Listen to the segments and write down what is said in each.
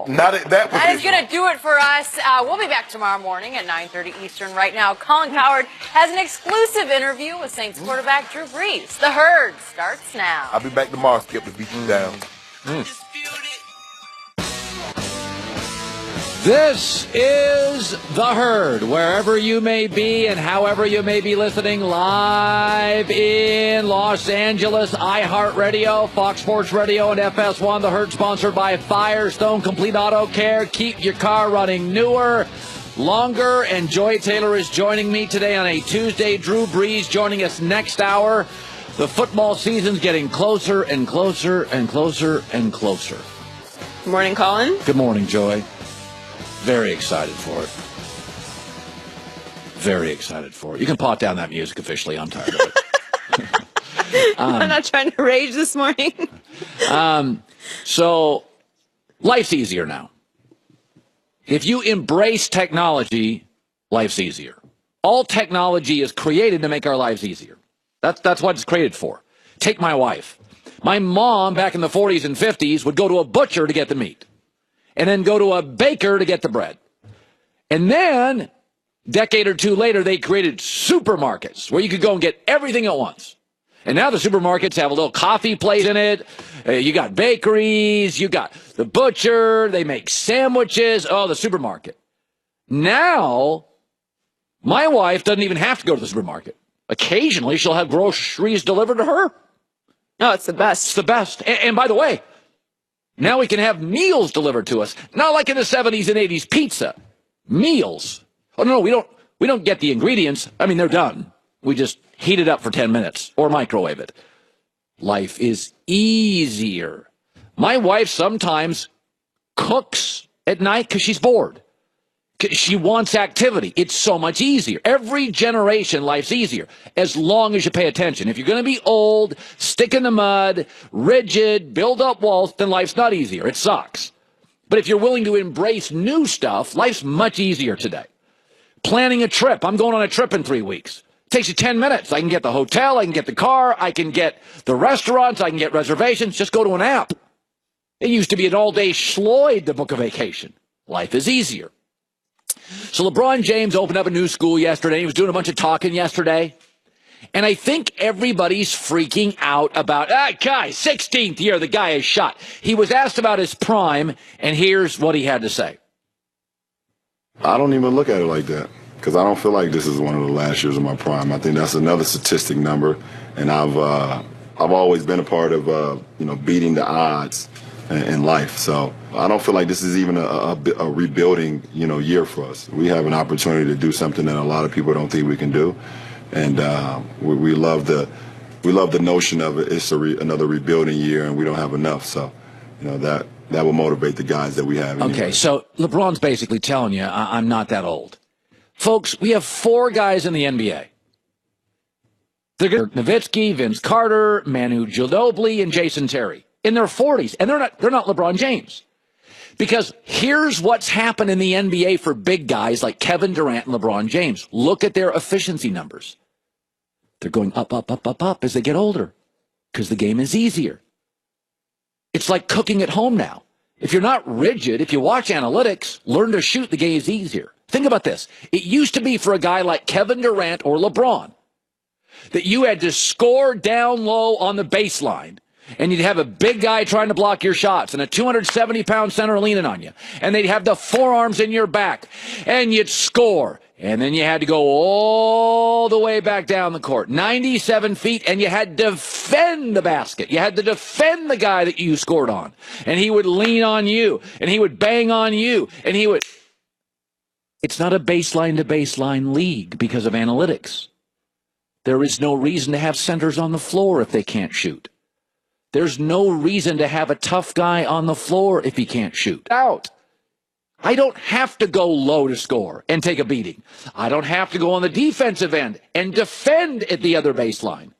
That is going to do it for us. We'll be back tomorrow morning at 9:30 Eastern. Right now, Colin Cowherd has an exclusive interview with Saints quarterback Drew Brees. The Herd starts now. I'll be back tomorrow, Skip, to beat you down. This is The Herd, wherever you may be and however you may be listening, live in Los Angeles, iHeartRadio, Fox Sports Radio, and FS1. The Herd sponsored by Firestone Complete Auto Care. Keep your car running newer, longer, and Joy Taylor is joining me today on a Tuesday. Drew Brees joining us next hour. The football season's getting closer and closer and closer and closer. Good morning, Colin. Good morning, Joy. Very excited for it. Very excited for it. You can pot down that music officially. I'm tired of it. I'm not trying to rage this morning. So life's easier now. If you embrace technology, life's easier. All technology is created to make our lives easier. That's what it's created for. Take my wife. My mom, back in the 40s and 50s, would go to a butcher to get the meat. And then go to a baker to get the bread. And then, a decade or two later, they created supermarkets where you could go and get everything at once. And now the supermarkets have a little coffee place in it. You got bakeries. You got the butcher. They make sandwiches. Oh, the supermarket. Now, my wife doesn't even have to go to the supermarket. Occasionally, she'll have groceries delivered to her. Oh, it's the best. It's the best. And by the way, now we can have meals delivered to us. Not like in the 70s and 80s, pizza. Meals. Oh, no, we don't get the ingredients. I mean, they're done. We just heat it up for 10 minutes or microwave it. Life is easier. My wife sometimes cooks at night because she's bored. She wants activity. It's so much easier. Every generation, life's easier, as long as you pay attention. If you're going to be old, stick in the mud, rigid, build up walls, then life's not easier. It sucks. But if you're willing to embrace new stuff, life's much easier today. Planning a trip. I'm going on a trip in 3 weeks. It takes you 10 minutes. I can get the hotel. I can get the car. I can get the restaurants. I can get reservations. Just go to an app. It used to be an all-day schloid to book a vacation. Life is easier. So LeBron James opened up a new school yesterday. He was doing a bunch of talking yesterday. And I think everybody's freaking out about, guy, 16th year, the guy is shot. He was asked about his prime, and here's what he had to say. I don't even look at it like that because I don't feel like this is one of the last years of my prime. I think that's another statistic number, and I've always been a part of, beating the odds in life. So I don't feel like this is even a rebuilding, year for us. We have an opportunity to do something that a lot of people don't think we can do, and we love the notion of it. It's another rebuilding year, and we don't have enough. So, that will motivate the guys that we have. Okay, so LeBron's basically telling you, I'm not that old, folks. We have 4 guys in the NBA. They're Nowitzki, Vince Carter, Manu Ginobili, and Jason Terry. In their 40s, and they're not LeBron James. Because here's what's happened in the NBA for big guys like Kevin Durant and LeBron James. Look at their efficiency numbers. They're going up, up, up, up, up as they get older because the game is easier. It's like cooking at home now. If you're not rigid, if you watch analytics, learn to shoot, the game is easier. Think about this. It used to be for a guy like Kevin Durant or LeBron that you had to score down low on the baseline. And you'd have a big guy trying to block your shots and a 270-pound center leaning on you. And they'd have the forearms in your back. And you'd score. And then you had to go all the way back down the court. 97 feet, and you had to defend the basket. You had to defend the guy that you scored on. And he would lean on you. And he would bang on you. And he would... It's not a baseline-to-baseline league because of analytics. There is no reason to have centers on the floor if they can't shoot. There's no reason to have a tough guy on the floor if he can't shoot. Out. I don't have to go low to score and take a beating. I don't have to go on the defensive end and defend at the other baseline.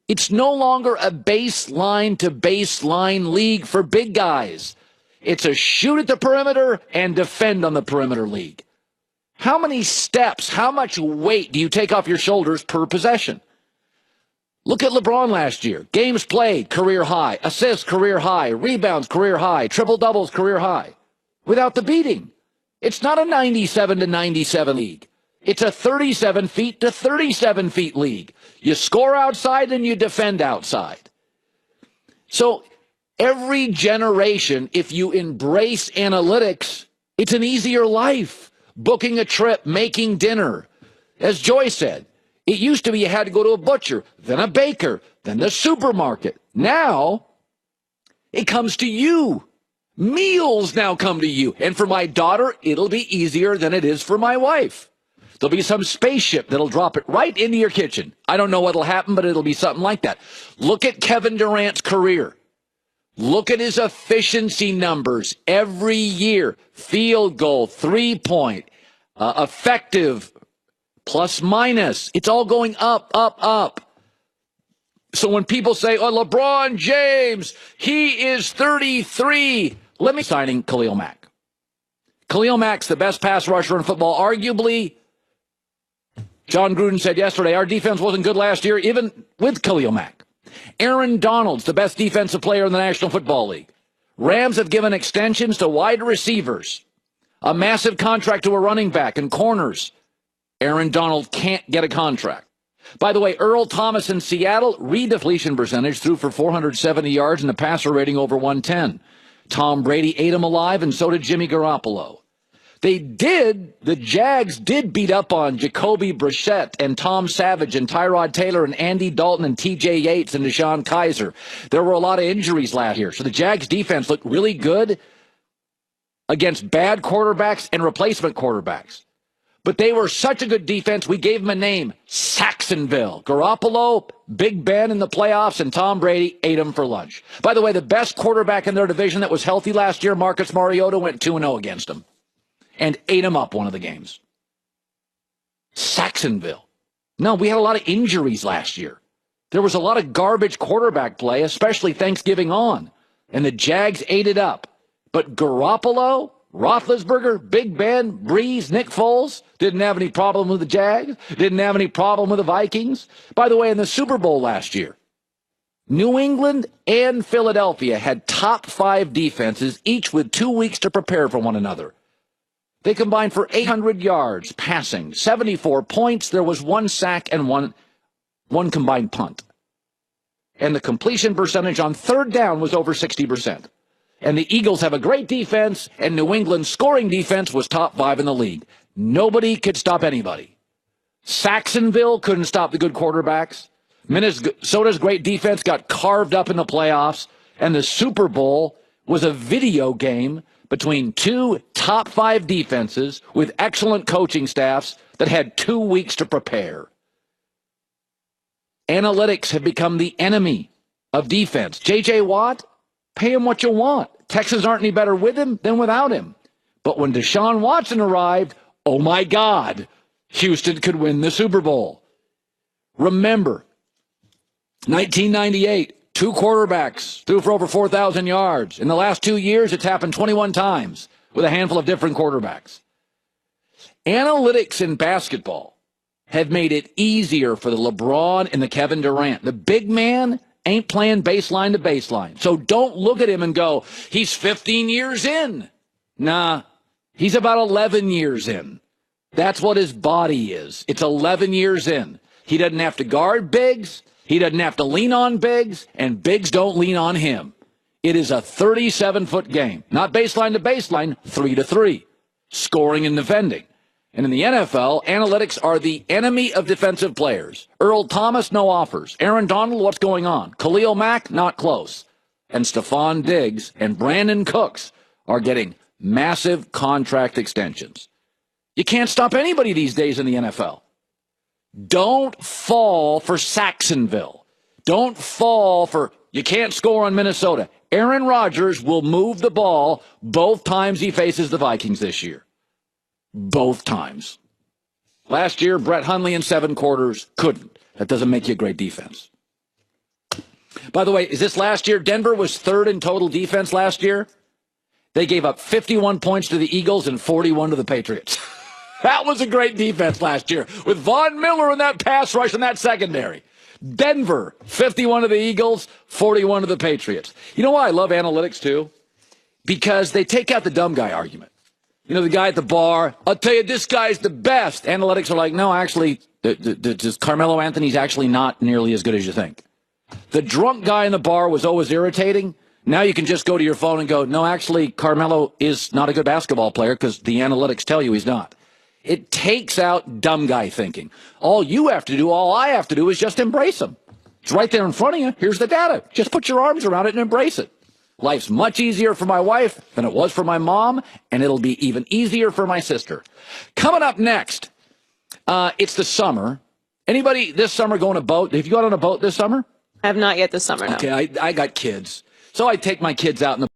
It's no longer a baseline-to-baseline league for big guys. It's a shoot at the perimeter and defend on the perimeter league. How many steps, how much weight do you take off your shoulders per possession? Look at LeBron last year. Games played, career high. Assists, career high. Rebounds, career high. Triple-doubles, career high. without the beating. It's not a 97 to 97 league. It's a 37 feet to 37 feet league. You score outside and you defend outside. So every generation, if you embrace analytics, it's an easier life. Booking a trip, making dinner. As Joy said, it used to be you had to go to a butcher, then a baker, then the supermarket. Now, it comes to you. Meals now come to you. And for my daughter, it'll be easier than it is for my wife. There'll be some spaceship that'll drop it right into your kitchen. I don't know what'll happen, but it'll be something like that. Look at Kevin Durant's career. Look at his efficiency numbers every year. Field goal, 3-point, effective, plus minus. It's all going up, up, up. So when people say, oh, LeBron James, he is 33. Let me signing Khalil Mack. Khalil Mack's the best pass rusher in football, arguably. John Gruden said yesterday, our defense wasn't good last year, even with Khalil Mack. Aaron Donald's the best defensive player in the National Football League. Rams have given extensions to wide receivers, a massive contract to a running back and corners. Aaron Donald can't get a contract. By the way, Earl Thomas in Seattle, redepletion percentage, threw for 470 yards and a passer rating over 110. Tom Brady ate him alive, and so did Jimmy Garoppolo. The Jags did beat up on Jacoby Brissett and Tom Savage and Tyrod Taylor and Andy Dalton and TJ Yates and Deshaun Kaiser. There were a lot of injuries last year. So the Jags defense looked really good against bad quarterbacks and replacement quarterbacks. But they were such a good defense, we gave them a name, Saxonville. Garoppolo, Big Ben in the playoffs, and Tom Brady ate them for lunch. By the way, the best quarterback in their division that was healthy last year, Marcus Mariota, went 2-0 against them and ate him up one of the games. Saxonville. No, we had a lot of injuries last year. There was a lot of garbage quarterback play, especially Thanksgiving on, and the Jags ate it up. But Garoppolo, Roethlisberger, Big Ben, Breeze, Nick Foles didn't have any problem with the Jags, didn't have any problem with the Vikings. By the way, in the Super Bowl last year, New England and Philadelphia had top 5 defenses, each with 2 weeks to prepare for one another. They combined for 800 yards passing, 74 points. There was 1 sack and one combined punt. And the completion percentage on third down was over 60%. And the Eagles have a great defense, and New England's scoring defense was top 5 in the league. Nobody could stop anybody. Saxonville couldn't stop the good quarterbacks. Minnesota's great defense got carved up in the playoffs, and the Super Bowl was a video game between 2 top 5 defenses with excellent coaching staffs that had 2 weeks to prepare. Analytics have become the enemy of defense. J.J. Watt, pay him what you want. Texans aren't any better with him than without him. But when Deshaun Watson arrived, oh my God, Houston could win the Super Bowl. Remember, 1998, 2 quarterbacks threw for over 4,000 yards. In the last 2 years, it's happened 21 times with a handful of different quarterbacks. Analytics in basketball have made it easier for the LeBron and the Kevin Durant. The big man ain't playing baseline to baseline. So don't look at him and go, he's 15 years in. Nah, he's about 11 years in. That's what his body is. It's 11 years in. He doesn't have to guard bigs. He doesn't have to lean on bigs, and bigs don't lean on him. It is a 37-foot game, not baseline to baseline, 3-3, scoring and defending. And in the NFL, analytics are the enemy of defensive players. Earl Thomas, no offers. Aaron Donald, what's going on? Khalil Mack, not close. And Stephon Diggs and Brandon Cooks are getting massive contract extensions. You can't stop anybody these days in the NFL. Don't fall for Saxonville. Don't fall for, you can't score on Minnesota. Aaron Rodgers will move the ball both times he faces the Vikings this year. Both times. Last year, Brett Hundley in 7 quarters couldn't. That doesn't make you a great defense. By the way, is this last year? Denver was 3rd in total defense last year. They gave up 51 points to the Eagles and 41 to the Patriots. That was a great defense last year with Von Miller in that pass rush and that secondary. Denver, 51 to the Eagles, 41 to the Patriots. You know why I love analytics too? because they take out the dumb guy argument. You know, the guy at the bar, I'll tell you, this guy's the best. Analytics are like, no, actually, Carmelo Anthony's actually not nearly as good as you think. The drunk guy in the bar was always irritating. Now you can just go to your phone and go, no, actually, Carmelo is not a good basketball player because the analytics tell you he's not. It takes out dumb guy thinking. All you have to do, all I have to do is just embrace him. It's right there in front of you. Here's the data. Just put your arms around it and embrace it. Life's much easier for my wife than it was for my mom, and it'll be even easier for my sister. Coming up next, it's the summer. Anybody this summer going on a boat? Have you gone on a boat this summer? I have not yet this summer, no. Okay, I got kids. So I take my kids out in the